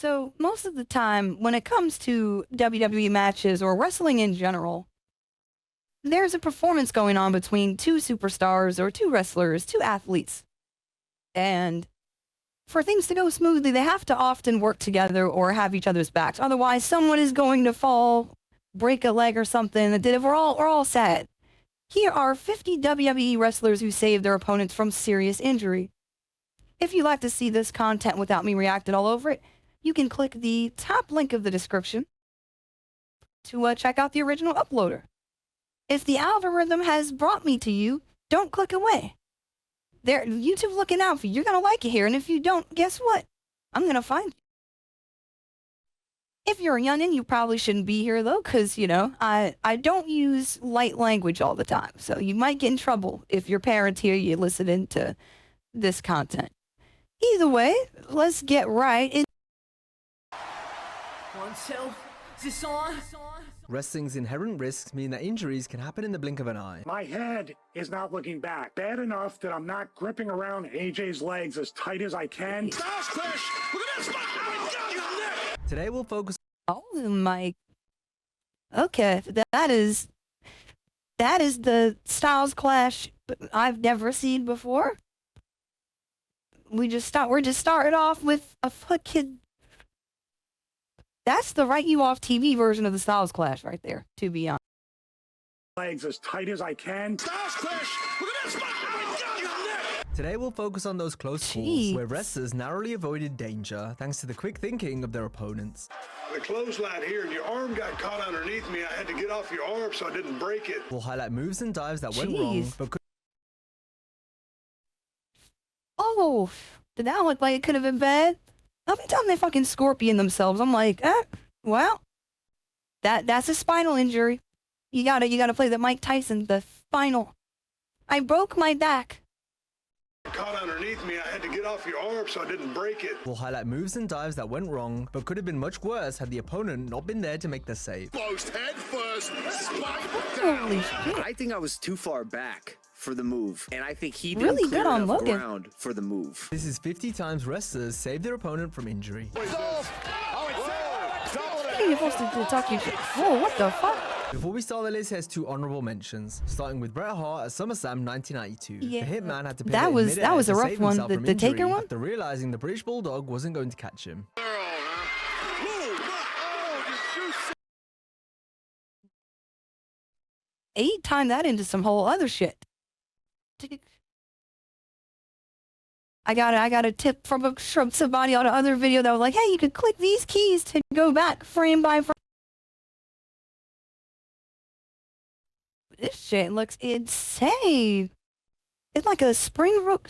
So most of the time, when it comes to WWE matches or wrestling in general, there's a performance going on between two superstars or two wrestlers, two athletes. And for things to go smoothly, they have to often work together or have each other's backs. Otherwise, someone is going to fall, break a leg or something. We're all sad. Here are 50 WWE wrestlers who saved their opponents from serious injury. If you'd like to see this content without me reacting all over it, you can click the top link of the description to check out the original uploader. If the algorithm has brought me to you, don't click away. YouTube's looking out for you. You're going to like it here, and if you don't, guess what? I'm going to find you. If you're a youngin', you probably shouldn't be here, though, because, I don't use light language all the time, so you might get in trouble if your parents hear you listening to this content. Either way, let's get right in. Is this on? Wrestling's inherent risks mean that injuries can happen in the blink of an eye. My head is not looking back. Bad enough that I'm not gripping around AJ's legs as tight as I can. Today we'll focus. Oh my. Okay, that is the Styles Clash I've never seen before. We're just starting off with a fucking. That's the write you off TV version of the Styles Clash right there, to be honest. Legs as tight as I can. Today we'll focus on those close calls where wrestlers narrowly avoided danger thanks to the quick thinking of their opponents. The clothesline here and your arm got caught underneath me. I had to get off your arm so I didn't break it. We'll highlight moves and dives that went wrong, but could. Oh, did that look like it could have been bad? Every time they fucking scorpion themselves, I'm like, well, that's a spinal injury. You gotta play the Mike Tyson, the spinal. I broke my back. Caught underneath me. I had to get off your arm so I didn't break it. We'll highlight moves and dives that went wrong, but could have been much worse had the opponent not been there to make the save. Closed head first. Holy shit. I think I was too far back for the move, and I think he Really didn't clear good on enough Logan. ground for the move. This is 50 times wrestlers save their opponent from injury. You're supposed to talk your shit. Whoa, what the fuck? Before we start the list, here's two honorable mentions, starting with Bret Hart at SummerSlam 1992. Yeah. The Hitman had to pivot That in was mid-air a to rough save one. himself The from Taker injury one? after realizing the British Bulldog wasn't going to catch him. He timed that into some whole other shit. I got a tip from somebody on another video that was like, hey, you could click these keys to go back frame by frame. This shit looks insane. It's like a springboard,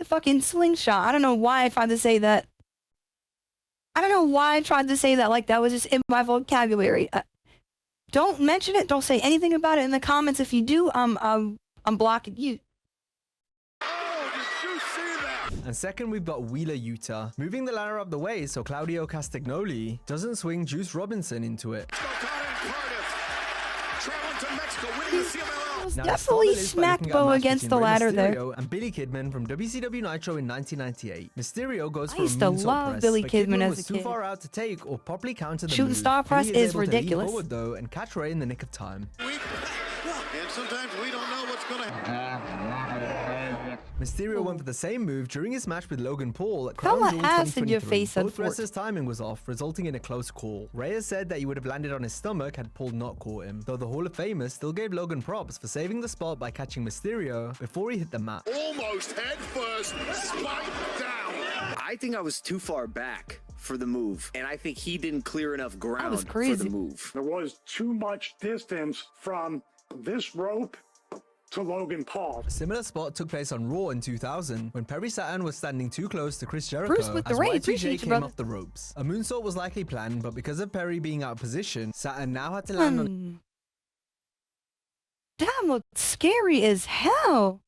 fucking slingshot. I don't know why I tried to say that. Like that was just in my vocabulary. Don't mention it. Don't say anything about it in the comments. If you do, I'm blocking you. And second, we've got Wheeler Yuta, moving the ladder up the way so Claudio Castagnoli doesn't swing Juice Robinson into it. Now, Definitely smack Bo against the ladder there. And Billy Kidman from WCW Nitro in 1998. Mysterio goes for I used a to moonsault love press, Billy but Kidman Kidman as was a too kid. far out to take or properly counter the Shooting move. star press Billy is able to leap ridiculous. forward though and catch Ray in the nick of time. And sometimes we don't know what's going to happen. Mysterio went for the same move during his match with Logan Paul at Fella Crown Jewel ass in your 2023. face, Both unfortunately. wrestlers' timing was off, resulting in a close call. Reyes said that he would have landed on his stomach had Paul not caught him, though the Hall of Famers still gave Logan props for saving the spot by catching Mysterio before he hit the mat. Almost head first. Spike down. I think I was too far back for the move, and I think he didn't clear enough ground was for crazy. the move. There was too much distance from this rope to Logan Paul. A similar spot took place on Raw in 2000 when Perry Saturn was standing too close to Chris Jericho Bruce with the as Ray, Y2J appreciate you, came brother. off the ropes. A moonsault was likely planned, but because of Perry being out of position, Saturn now had to land on. That looked scary as hell.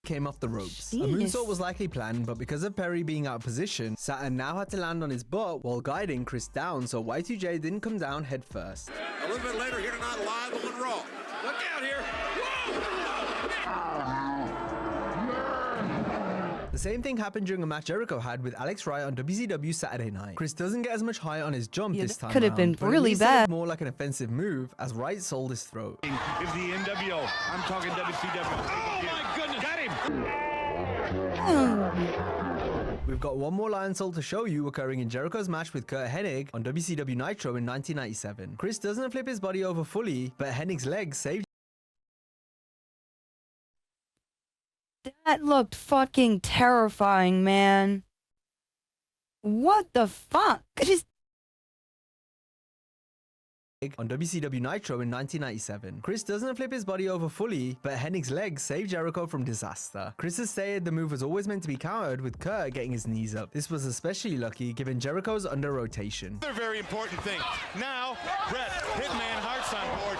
Came off the ropes. A Jeez. moonsault was likely planned, but because of Perry being out of position, Saturn now had to land on his butt while guiding Chris down so Y2J didn't come down head first. A little bit later here tonight, live on Raw. Look out here. Whoa! The same thing happened during a match Jericho had with Alex Wright on WCW Saturday Night. Chris doesn't get as much height on his jump this time could have been around, but at really least it bad. looked more like an offensive move as Wright sold his throat. If the NWO, I'm talking WCW. Oh my goodness, got him! We've got one more lion soul to show you occurring in Jericho's match with Kurt Hennig on WCW Nitro in 1997. Chris doesn't flip his body over fully, but Hennig's legs saved. That looked fucking terrifying, man. What the fuck? Just On WCW Nitro in 1997. Chris doesn't flip his body over fully, but Hennig's legs saved Jericho from disaster. Chris has stated the move was always meant to be countered with Kurt getting his knees up. This was especially lucky given Jericho's under rotation. Another very important thing. Now, Brett, Hitman Hart's on board.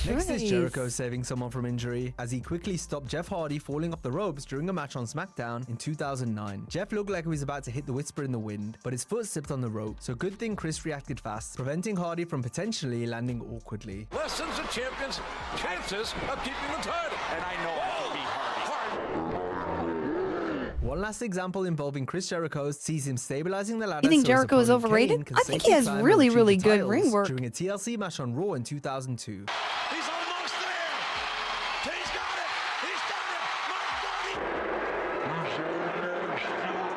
Next is Jericho saving someone from injury as he quickly stopped Jeff Hardy falling off the ropes during a match on SmackDown in 2009. Jeff looked like he was about to hit the Whisper in the wind, but his foot slipped on the rope, so good thing Chris reacted fast, preventing Hardy from potentially landing awkwardly. Lessons of champions, chances of keeping the title. And I know that will be Hardy. One last example involving Chris Jericho sees him stabilizing the ladder. You think so his Jericho is opponent overrated? Kane can I think safely he has climb and really, retrieve really the good titles ring work. during a TLC match on Raw in 2002. He's almost there. He's got it. He's got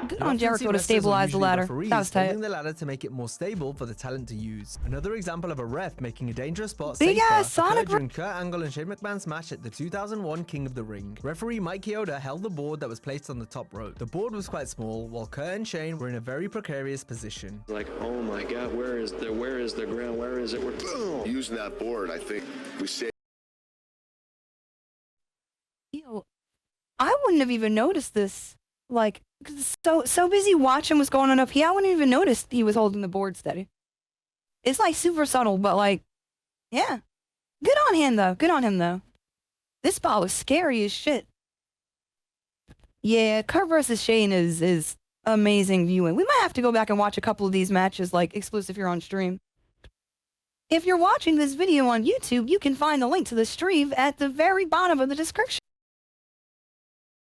it. Good You on often see Jericho to wrestlers or stabilize the usually ladder. referees That was tight. holding the ladder to make it more stable for the talent to use. Another example of a ref making a dangerous spot Big safer ass Sonic occurred during Kurt Angle and Shane McMahon's match at the 2001 King of the Ring. Referee Mike Chioda held the board that was placed on the top rope. The board was quite small, while Kurt and Shane were in a very precarious position. Like, oh my God, where is the ground? Where is it? Using that board, I think we saved. Yo, I wouldn't have even noticed this. Like, 'cause so busy watching what's going on up here, I wouldn't even notice he was holding the board steady. It's like super subtle, but like, yeah. Good on him though. Good on him though. This spot was scary as shit. Yeah, Kurt versus Shane is amazing viewing. We might have to go back and watch a couple of these matches, like exclusive here on stream. If you're watching this video on YouTube, you can find the link to the stream at the very bottom of the description.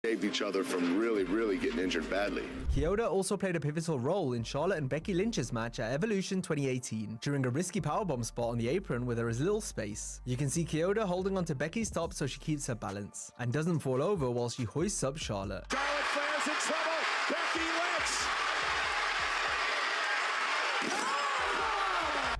Saved each other from really getting injured badly. Chioda also played a pivotal role in Charlotte and Becky Lynch's match at Evolution 2018 during a risky powerbomb spot on the apron where there is little space. You can see Chioda holding onto Becky's top so she keeps her balance and doesn't fall over while she hoists up Charlotte. Charlotte Flair's in trouble. Becky Lynch.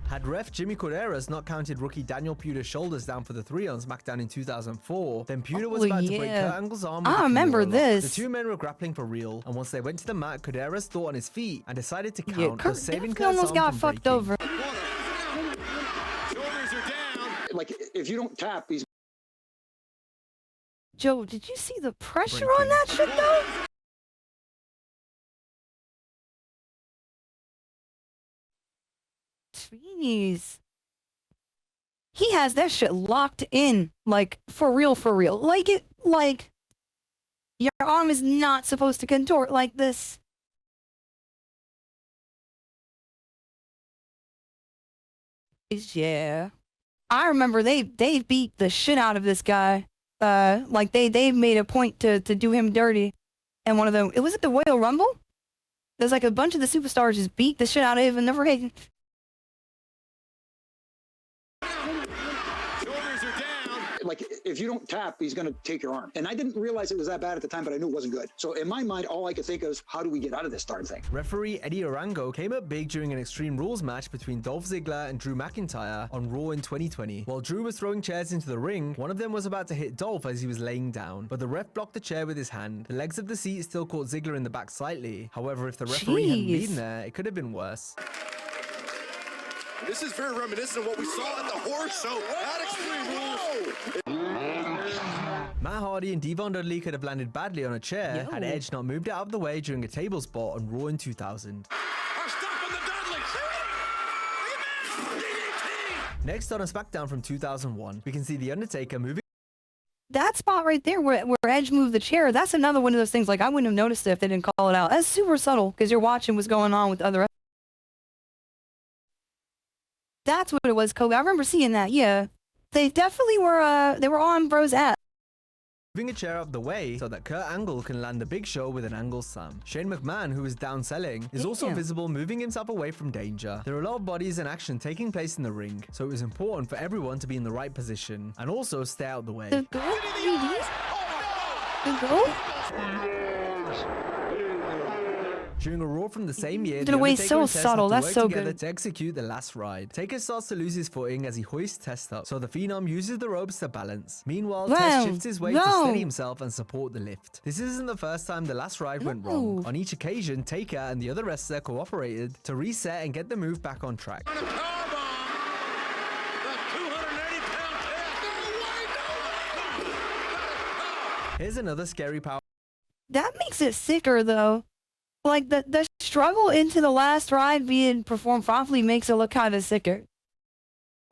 Had ref Jimmy Corderas not counted rookie Daniel Puder's shoulders down for the 3 on SmackDown in 2004, then Puder was about to break Kurt Angle's arm with I a remember Kimura lock. this. The two men were grappling for real, and once they went to the mat, Corderas thought on his feet and decided to Yeah, count, Kurt thus saving definitely Kurt's almost arm got from fucked breaking. over. Shoulders are down. Like, if you don't tap, he's Joe, did you see the pressure Breaking. on that shit though? Jeez. He has that shit locked in, like, for real, for real. Like, your arm is not supposed to contort like this. Yeah. I remember they beat the shit out of this guy. Like, they made a point to do him dirty. And one of them, it was at the Royal Rumble? There's like a bunch of the superstars just beat the shit out of him and never hated. Shoulders are down. like, if you don't tap, he's going to take your arm. And I didn't realize it was that bad at the time, but I knew it wasn't good. So in my mind, all I could think is, how do we get out of this darn thing? Referee Eddie Orango came up big during an Extreme Rules match between Dolph Ziggler and Drew McIntyre on Raw in 2020. While Drew was throwing chairs into the ring, one of them was about to hit Dolph as he was laying down, but the ref blocked the chair with his hand. The legs of the seat still caught Ziggler in the back slightly. However, if the referee hadn't been there, it could have been worse. This is very reminiscent of what we saw at the horse show at Extreme Rules. Matt Hardy and Devon Dudley could have landed badly on a chair had Edge not moved it out of the way during a table spot on Raw in 2000. Next on a SmackDown from 2001, we can see The Undertaker moving. That spot right there where Edge moved the chair, that's another one of those things, like, I wouldn't have noticed it if they didn't call it out. That's super subtle, because you're watching what's going on with other... That's what it was, Kobe. I remember seeing that, yeah. They definitely were, they were on Bro's ass. moving a chair up the way so that Kurt Angle can land the Big Show with an Angle Slam. Shane McMahon, who is down selling, is also visible, moving himself away from danger. There are a lot of bodies and action taking place in the ring, so it was important for everyone to be in the right position and also stay out the way. The goal? During a Raw from the same year, The way so subtle, that's so good. To execute the last ride. Taker starts to lose his footing as he hoists Test up, so the Phenom uses the ropes to balance. Meanwhile, Test shifts his weight to steady himself and support the lift. This isn't the first time the last ride went wrong. On each occasion, Taker and the other wrestler cooperated to reset and get the move back on track. Here's another scary power. That makes it sicker, though. Like, the struggle into the last ride being performed properly makes it look kind of sicker.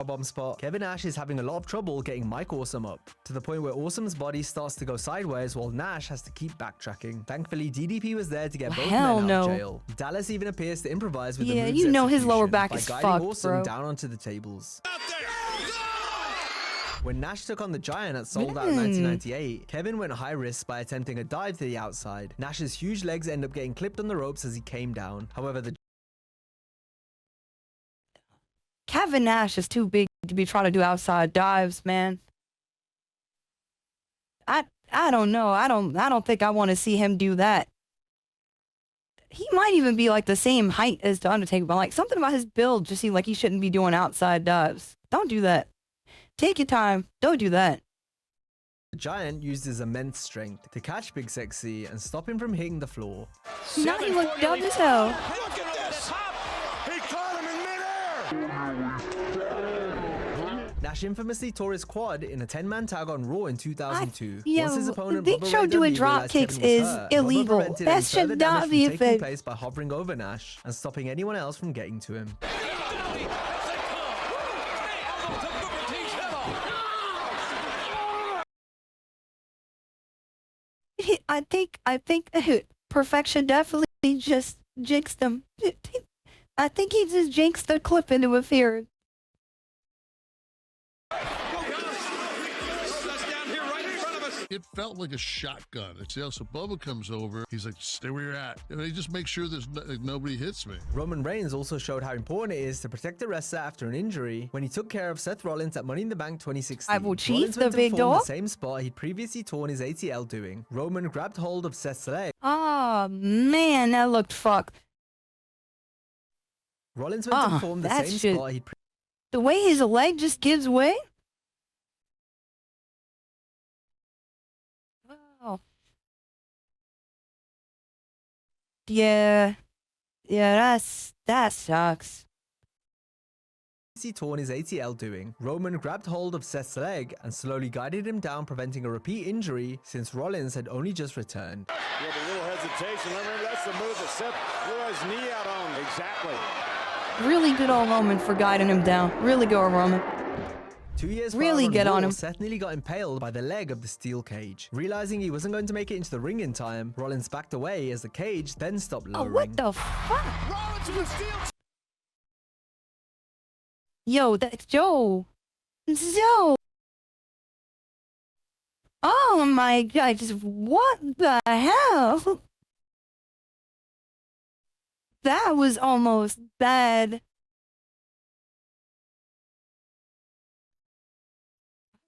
Bomb spot. Kevin Nash is having a lot of trouble getting Mike Awesome up, to the point where Awesome's body starts to go sideways while Nash has to keep backtracking. Thankfully, DDP was there to get both men out of jail. Dallas even appears to improvise with the move's you know his lower execution back by is guiding fucked, Awesome bro. down onto the tables. When Nash took on the Giant at Sold Out in 1998, Kevin went high risk by attempting a dive to the outside. Nash's huge legs end up getting clipped on the ropes as he came down. However, the Kevin Nash is too big to be trying to do outside dives, man. I don't know. I don't think I want to see him do that. He might even be like the same height as the Undertaker, but like something about his build just seems like he shouldn't be doing outside dives. Don't do that. Take your time. Don't do that. The Giant used his immense strength to catch Big Sexy and stop him from hitting the floor. Now he looked dumb as hell. Look at this! He caught him in midair! Nash infamously tore his quad in a 10-man tag on Raw in 2002. Yeah, Once his opponent Big Bubba Show Ray doing Dudley drop realized kicks Kevin was is hurt, illegal. Bubba prevented That any should further damage not from be a taking thing. place by hovering over Nash and stopping anyone else from getting to him. I think Perfection definitely just jinxed him. I think he just jinxed the clip into a fear. It felt like a shotgun. It's so Bubba comes over. He's like, stay where you're at. And he just makes sure there's nobody hits me. Roman Reigns also showed how important it is to protect the wrestler after an injury when he took care of Seth Rollins at Money in the Bank 2016. I will cheat Rollins the went to big perform dog. the same spot he'd previously torn his ATL doing. Roman grabbed hold of Seth's leg. Oh man, that looked fucked. Rollins went to perform the same shit. spot he'd The way his leg just gives way. Wow. Yeah, that sucks. he torn his ATL doing. Roman grabbed hold of Seth's leg and slowly guided him down, preventing a repeat injury since Rollins had only just returned. Yeah, but a little hesitation. Remember, that's the move that Seth blew his knee out on. Exactly. Really good old Roman for guiding him down. Really good old Roman. 2 years really prior get Raw, on him. Seth nearly got impaled by the leg of the steel cage. Realizing he wasn't going to make it into the ring in time, Rollins backed away as the cage then stopped lowering. Oh, what the fuck? Rollins with steel. Yo, that's Joe. Joe. Oh my god, just what the hell? That was almost bad.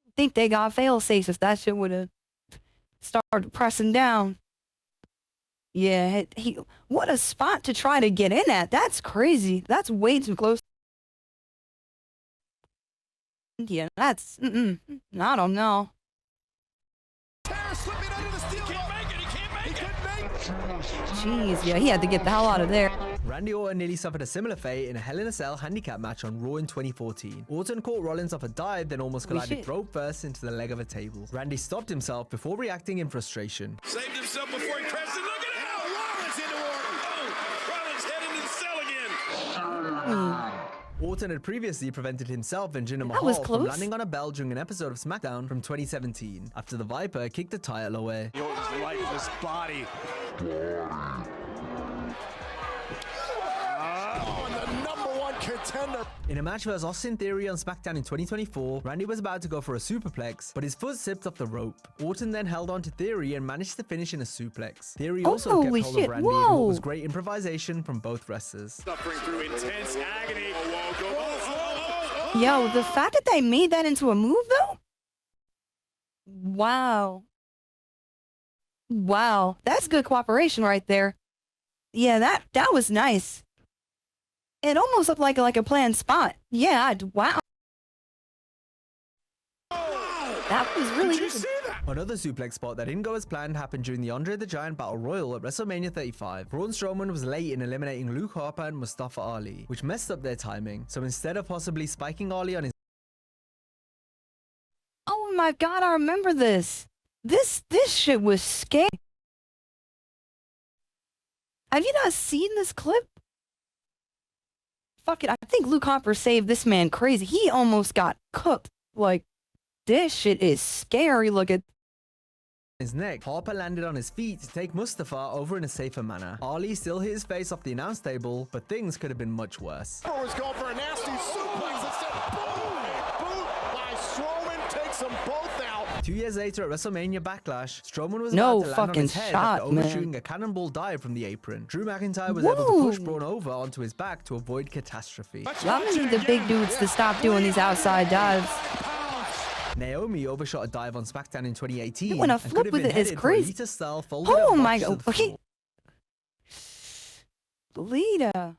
I think they got fail-safes if that shit would have started pressing down. Yeah, what a spot to try to get in at. That's crazy. That's way too close. Yeah, that's, I don't know. Jeez, yeah, he had to get the hell out of there. Randy Orton nearly suffered a similar fate in a Hell in a Cell handicap match on Raw in 2014. Orton caught Rollins off a dive, then almost collided throat first into the leg of a table. Randy stopped himself before reacting in frustration. Saved himself before he crashed. Look at it! Oh, Rollins into Orton. Oh, Rollins heading to the cell again. Orton had previously prevented himself and Jinder That was Mahal from close. landing on a bell during an episode of SmackDown from 2017 after the Viper kicked the title away. Orton's lifeless body. And the #1 contender. contender. In a match versus Austin Theory on SmackDown in 2024, Randy was about to go for a superplex, but his foot slipped off the rope. Orton then held on to Theory and managed to finish in a suplex. Theory also kept hold of Randy, and it was great improvisation from both wrestlers. Suffering through intense agony. Yo, the fact that they made that into a move, though? Wow. Wow. That's good cooperation right there. Yeah, that was nice. It almost looked like a planned spot. Yeah, wow. That was really good. Another suplex spot that didn't go as planned happened during the Andre the Giant Battle Royal at WrestleMania 35. Braun Strowman was late in eliminating Luke Harper and Mustafa Ali, which messed up their timing. So instead of possibly spiking Ali on his... Oh my god, I remember this. This shit was scary. Have you not seen this clip? Fuck it, I think Luke Harper saved this man crazy. He almost got cooked. Like, this shit is scary. Look at his neck. Harper landed on his feet to take Mustafa over in a safer manner. Ali still hit his face off the announce table, but things could have been much worse. Harper was going for a nasty suplex. Instead, boom! Boot by Strowman takes them both out. 2 years later at WrestleMania Backlash, Strowman was no about to land on fucking his head shot, after overshooting man. a cannonball dive from the apron. Drew McIntyre was able to push Braun over onto his back to avoid catastrophe. Y'all need the big dudes to stop doing these outside dives. Naomi overshot a dive on SmackDown in 2018 When a and could flip have with been it is headed for crazy. Lita style folded Oh up my botch to god. the Okay. floor. Lita.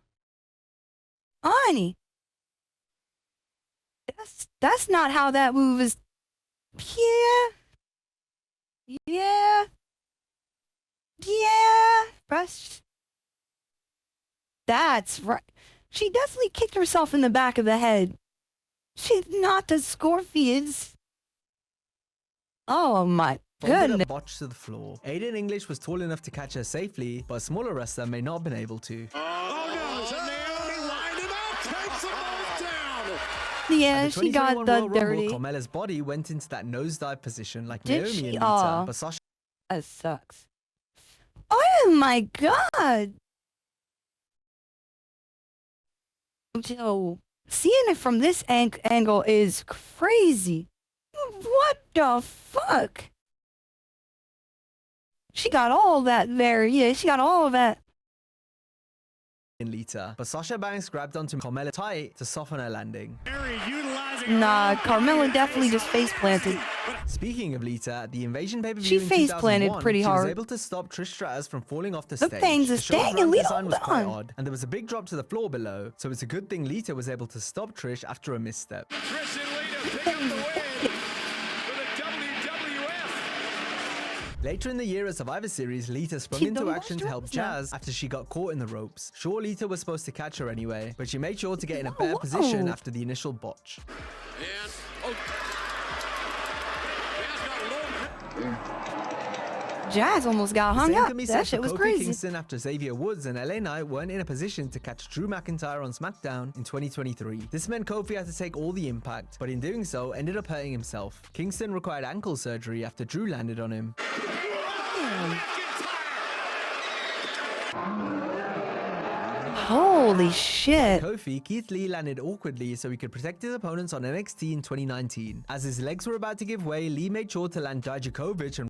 Honey. That's not how that move is. Yeah. Yeah. Yeah. That's right. She definitely kicked herself in the back of the head. She knocked the Scorpions. Oh my Folded goodness. up botch to the floor. Aiden English was tall enough to catch her safely, but a smaller wrestler may not have been able to. Naomi lined him up, takes them both down. Yeah, she got the dirty. Carmella's body went into that nosedive position like Did Naomi she? and Lita, Aw. but Sasha That sucks. Oh my god. So, seeing it from this angle is crazy. What the fuck? She got all that there. Yeah, she got all of that. and Lita, but Sasha Banks grabbed onto Carmella tight to soften her landing. Nah, Carmella definitely just face planted. Speaking of Lita, at the Invasion pay-per-view She in face 2001, planted pretty she hard. was able to stop Trish Stratus from falling off the The stage. things The is show's dang, ramp Lita, design was hold quite on. odd, and there was a big drop to the floor below, so it's a good thing Lita was able to stop Trish after a misstep. Trish and Lita pick up the win for the WWF. Later in the year at Survivor Series, Lita sprung She into done action to lost help drops now. Jazz after she got caught in the ropes. Sure, Lita was supposed to catch her anyway, but she made sure to get in a better position after the initial botch. And, oh. Jazz almost got The hung same up. can be That said shit for was Kofi crazy. Kingston after Xavier Woods and LA Knight weren't in a position to catch Drew McIntyre on SmackDown in 2023. This meant Kofi had to take all the impact, but in doing so, ended up hurting himself. Kingston required ankle surgery after Drew landed on him. Holy shit. Kofi, Keith Lee landed awkwardly so he could protect his opponents on NXT in 2019. As his legs were about to give way, Lee made sure to land Dijakovic and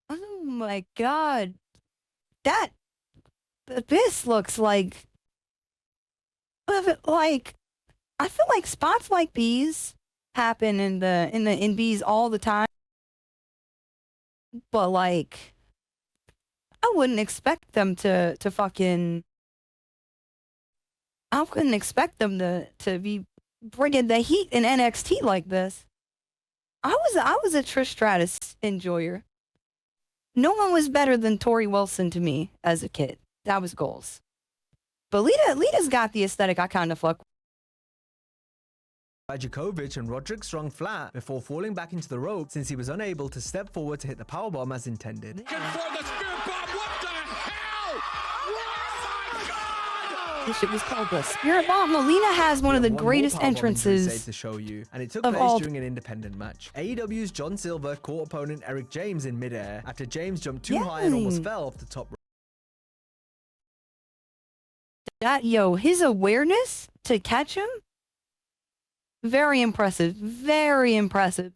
Oh my god. This looks like I feel like spots like these happen in the indies all the time. But like I wouldn't expect them to fucking I wouldn't expect them to be bringing the heat in NXT like this. I was a Trish Stratus enjoyer. No one was better than Tori Wilson to me as a kid. That was goals. But Lita's got the aesthetic I kind of fuck with. Dijakovic and Roderick Strong flat before falling back into the rope since he was unable to step forward to hit the powerbomb as intended. For the spirit bomb, what the hell? Oh my god! This shit was called the Spirit Bomb. Molina has one of the One more greatest powerbomb injury entrances. saved to show you, and it took of place all- during an independent match. AEW's John Silver caught opponent Eric James in midair after James jumped too high and almost Yay. fell off the top rope. His awareness to catch him, very impressive. Very impressive.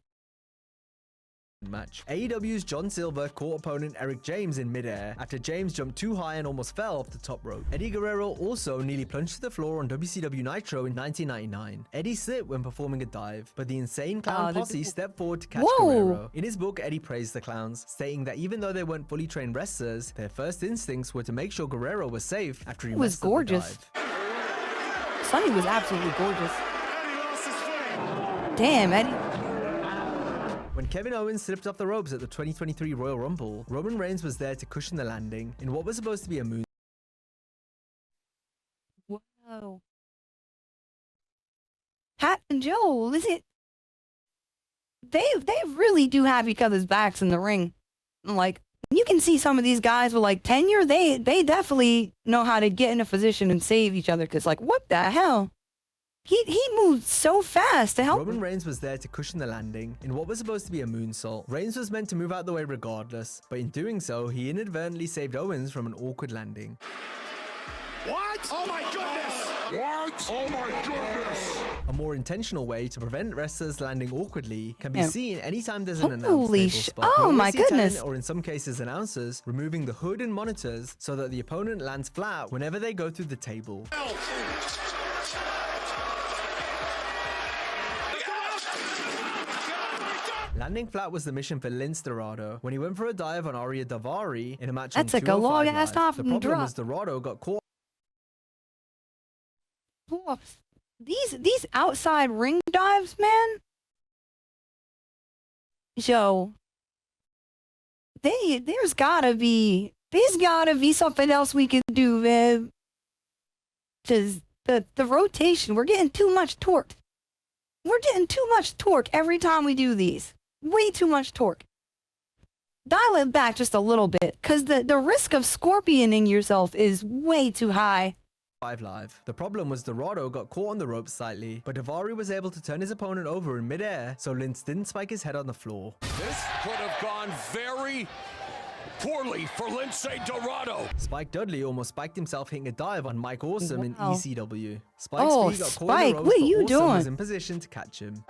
Match. AEW's John Silver caught opponent Eric James in midair after James jumped too high and almost fell off the top rope. Eddie Guerrero also nearly plunged to the floor on WCW Nitro in 1999. Eddie slipped when performing a dive, but the Insane Clown Posse stepped forward to catch Guerrero. In his book, Eddie praised the clowns, stating that even though they weren't fully trained wrestlers, their first instincts were to make sure Guerrero was safe after he was gorgeous. Sonny was absolutely gorgeous. Damn, Eddie. When Kevin Owens slipped off the ropes at the 2023 Royal Rumble, Roman Reigns was there to cushion the landing in what was supposed to be a moon. Whoa. Pat and Joel, is it? They really do have each other's backs in the ring. Like, you can see some of these guys with like tenure, they definitely know how to get in a position and save each other. Cause like, what the hell? He moved so fast to help. Roman Reigns was there to cushion the landing in what was supposed to be a moonsault. Reigns was meant to move out the way regardless, but in doing so, he inadvertently saved Owens from an awkward landing. What? Oh my goodness! What? Oh my goodness! A more intentional way to prevent wrestlers landing awkwardly can be seen anytime there's an announced Holy stable spot. Oh my goodness! Talent, or in some cases announcers, removing the hood and monitors so that the opponent lands flat whenever they go through the table. Landing flat was the mission for Lince Dorado when he went for a dive on Arya Davari in a match That's on like a long ass Live. top The and problem drop. was Dorado got caught. These outside ring dives, man. Yo, there's gotta be something else we can do, man. Cause the rotation, we're getting too much torque. We're getting too much torque every time we do these. Way too much torque. Dial it back just a little bit, because the risk of scorpioning yourself is way too high. Live. The problem was Dorado got caught on the ropes slightly, but Davari was able to turn his opponent over in midair, so Lince didn't spike his head on the floor. This could have gone very poorly for Lince Dorado. Spike Dudley almost spiked himself hitting a dive on Mike Awesome in ECW. Spike's Oh, feet got caught Spike, in the ropes, what are but you Awesome doing? was in position to catch him.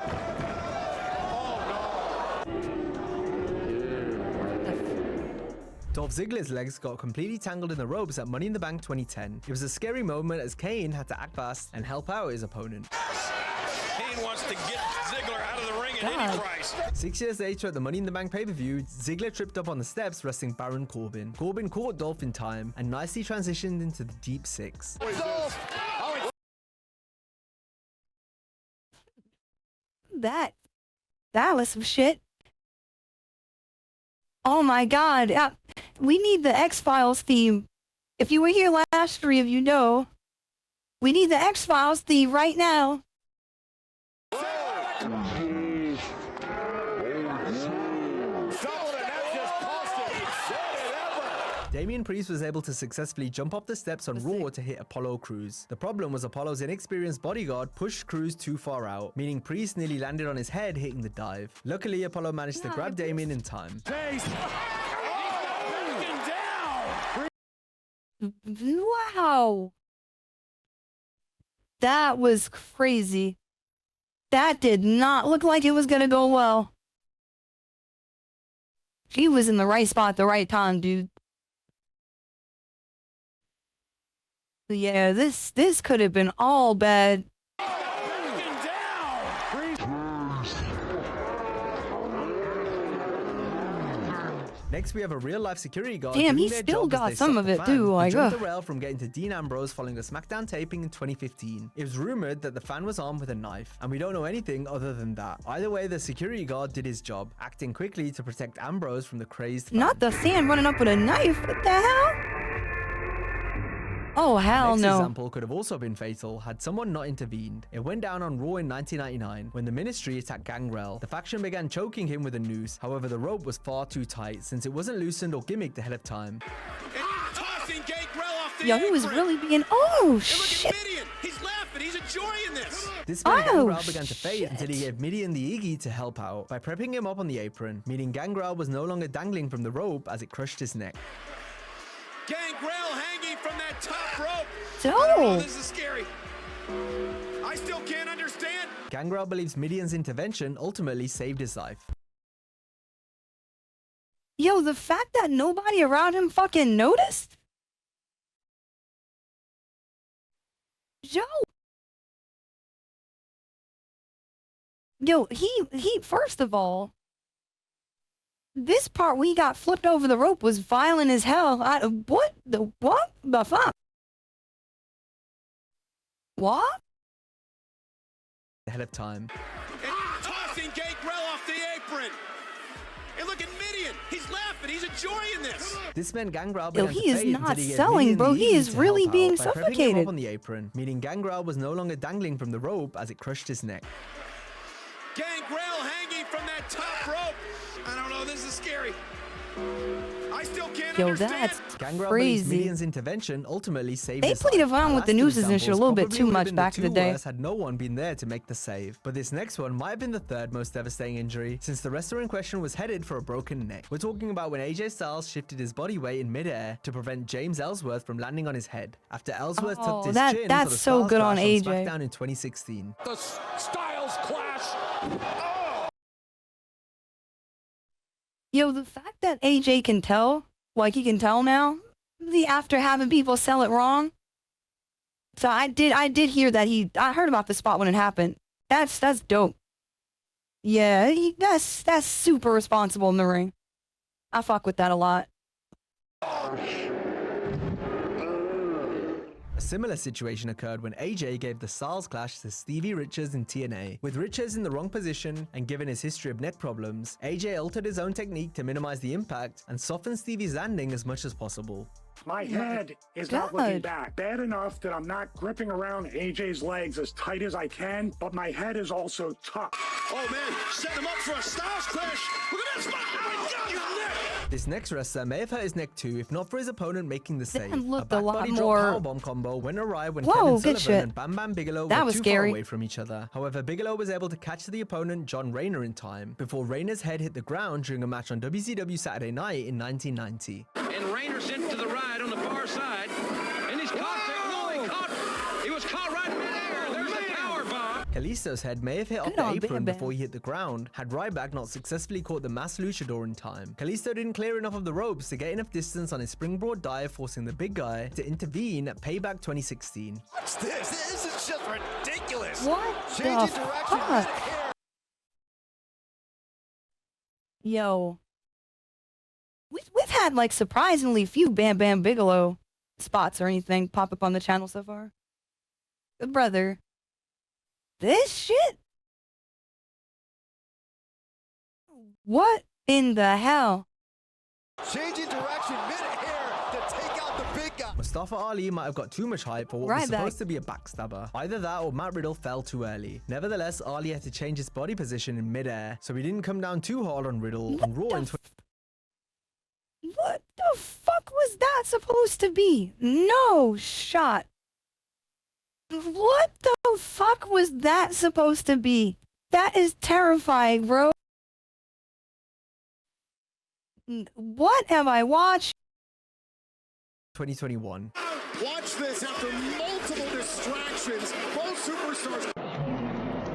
Dolph Ziggler's legs got completely tangled in the ropes at Money in the Bank 2010. It was a scary moment as Kane had to act fast and help out his opponent. Kane wants to get Ziggler out of the ring at any price. 6 years later at the Money in the Bank pay-per-view, Ziggler tripped up on the steps wrestling Baron Corbin. Corbin caught Dolph in time and nicely transitioned into the Deep Six. That was some shit. Oh my god. We need the X-Files theme. If you were here last, 3 of you know. We need the X-Files theme right now. Damian Priest was able to successfully jump off the steps on Raw to hit Apollo Crews. The problem was Apollo's inexperienced bodyguard pushed Crews too far out, meaning Priest nearly landed on his head hitting the dive. Luckily, Apollo managed to grab Damian in time. Wow. That was crazy. That did not look like it was gonna go well. He was in the right spot at the right time, dude. Yeah, this could have been all bad. Next, we have a real-life security guard. Damn, doing he their still job as got they some stop of the it, fan. too, He like, jumped the rail from getting to Dean Ambrose following a SmackDown taping in 2015. It was rumored that the fan was armed with a knife, and we don't know anything other than that. Either way, the security guard did his job, acting quickly to protect Ambrose from the crazed fan. Not the fan running up with a knife. What the hell? Oh, hell Next no. example could have also been fatal had someone not intervened. It went down on Raw in 1999 when the Ministry attacked Gangrel. The faction began choking him with a noose. However, the rope was far too tight since it wasn't loosened or gimmicked ahead of time. Tossing Gangrel off the Yo, he was apron. really being. Oh, Look shit. at Midian. He's laughing. He's enjoying this. This meant Oh, Gangrel began to fade until he gave Midian the Iggy to help out by prepping him up on the apron, meaning Gangrel was no longer dangling from the rope as it crushed his neck. Gangrel hanging from that top rope. So, I don't know, this is scary. I still can't understand. Gangrel believes Mideon's intervention ultimately saved his life. yo, the fact that nobody around him fucking noticed? Yo, he, first of all, this part when he got flipped over the rope was violent as hell. What the fuck? What? Ahead of time. And tossing Gangrel off the apron. And look at Mideon. He's laughing. He's enjoying this. This meant Gangrel Yo, began he to is fade not until he gave selling, Mideon bro. the He easy is to really help being out by prepping him suffocated. up on the apron, meaning Gangrel was no longer dangling from the rope as it crushed his neck. Gangrel hanging from that top rope. I don't know. This is scary. I still can't Yo, understand. that's Gangrel believes crazy. Mideon's intervention ultimately saved They his played life. around The with the last two nooses and shit a examples little bit probably too would have much been back in the two day. worst had no one been there to make the save. But this next one might have been the third most devastating injury, since the wrestler in question was headed for a broken neck. We're talking about when AJ Styles shifted his body weight in midair to prevent James Ellsworth from landing on his head, after Ellsworth tucked his chin that's for the so Styles good on Clash AJ. SmackDown in 2016. The Styles Clash. Yo, the fact that AJ can tell, like he can tell now, after having people sell it wrong. So I did hear that I heard about the spot when it happened. That's dope. Yeah, that's super responsible in the ring. I fuck with that a lot. A similar situation occurred when AJ gave the Styles Clash to Stevie Richards in TNA. With Richards in the wrong position and given his history of neck problems, AJ altered his own technique to minimize the impact and soften Stevie's landing as much as possible. My head is not looking back. Bad enough that I'm not gripping around AJ's legs as tight as I can, but my head is also tough. Oh, man. Set him up for a Styles Clash. Look at that spot. Oh, my God. Your neck. This next wrestler may have hurt his neck too, if not for his opponent making the save. looked a a lot back body more- drop powerbomb combo went awry when Whoa, Kevin good Sullivan shit. and Bam Bam Bigelow That were was too scary. far away from each other. However, Bigelow was able to catch the opponent John Rayner in time before Rayner's head hit the ground during a match on WCW Saturday Night in 1990. And Rayner sent to the right on the far side. And he's caught there. No, he was caught right in midair. There's the power bomb. Kalisto's head may have hit off Good the on apron Bam Bam. before he hit the ground, had Ryback not successfully caught the mass luchador in time. Kalisto didn't clear enough of the ropes to get enough distance on his springboard dive, forcing the big guy to intervene at Payback 2016. What's this? This is just ridiculous. What Changing the direction fuck? mid-air. Yo, we've had like surprisingly few Bam Bam Bigelow spots or anything pop up on the channel so far. Good brother. This shit? What in the hell? Changing direction mid-air to take out the big guy. Mustafa Ali might have got too much hype for what was Ryback. supposed to be a backstabber. Either that or Matt Riddle fell too early. Nevertheless, Ali had to change his body position in midair, so he didn't come down too hard on Riddle on Raw in What the fuck was that supposed to be? No shot. What the fuck was that supposed to be? That is terrifying, bro. What have I watched? 2021. Watch this after multiple distractions. Both superstars.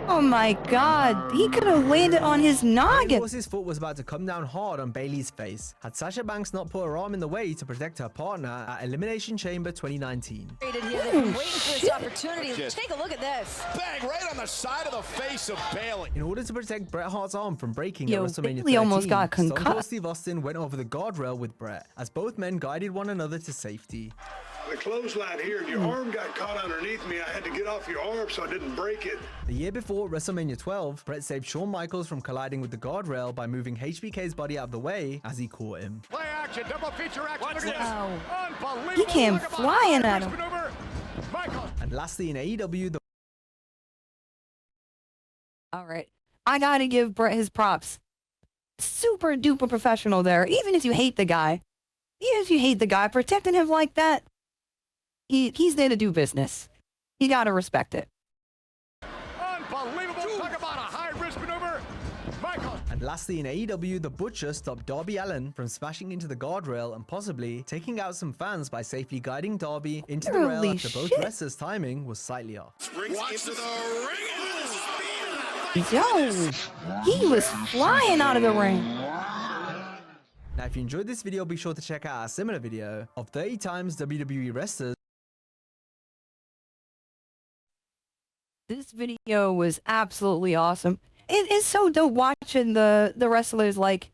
Oh my god, he could have landed on his noggin. Horse's foot was about to come down hard on Bayley's face, had Sasha Banks not put her arm in the way to protect her partner at Elimination Chamber 2019. They've been waiting for this opportunity. Take a look at this. Bang right on the side of the face of Bayley. In order to protect Bret Hart's arm from breaking Yo, at WrestleMania 13, Bayley almost got Stone Cold concussed. Steve Austin went over the guardrail with Bret, as both men guided one another to safety. The clothesline here, and your arm got caught underneath me. I had to get off your arm so I didn't break it. The year before WrestleMania 12, Bret saved Shawn Michaels from colliding with the guardrail by moving HBK's body out of the way as he caught him. Play action, double feature action. Watch Look at Wow. this. Unbelievable. He came Look at flying the at him. maneuver. Michael. And lastly in AEW, the All right. I gotta give Bret his props. Super duper professional there. Even if you hate the guy. Even if you hate the guy, protecting him like that, he's there to do business. You gotta respect it. Unbelievable. Talk about a high-risk maneuver. Michael. And Lastly, in AEW, the Butcher stopped Darby Allin from smashing into the guardrail and possibly taking out some fans by safely guiding Darby into the rail after both wrestlers' timing was slightly off. Watch the ring. Yo, he was flying out of the ring. Now, if you enjoyed this video, be sure to check out our similar video of 30 times WWE wrestlers. This video was absolutely awesome. It is so dope watching the wrestlers like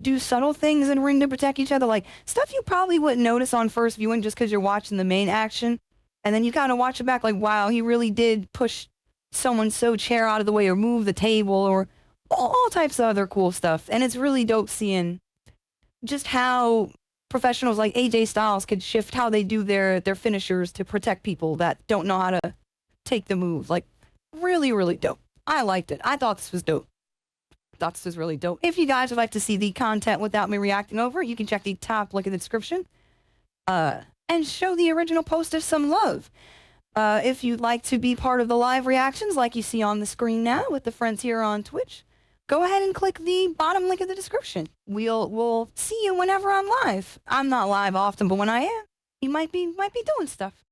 do subtle things in ring to protect each other, like stuff you probably wouldn't notice on first viewing just because you're watching the main action, and then you kind of watch it back like, wow, he really did push someone's chair out of the way or move the table or all types of other cool stuff. And it's really dope seeing just how professionals like AJ Styles could shift how they do their finishers to protect people that don't know how to take the move. Like, really, really dope. I liked it. I thought this was dope. Thought this was really dope. If you guys would like to see the content without me reacting over it, you can check the top link in the description. And show the original poster some love. If you'd like to be part of the live reactions like you see on the screen now with the friends here on Twitch, go ahead and click the bottom link in the description. We'll see you whenever I'm live. I'm not live often, but when I am, you might be doing stuff.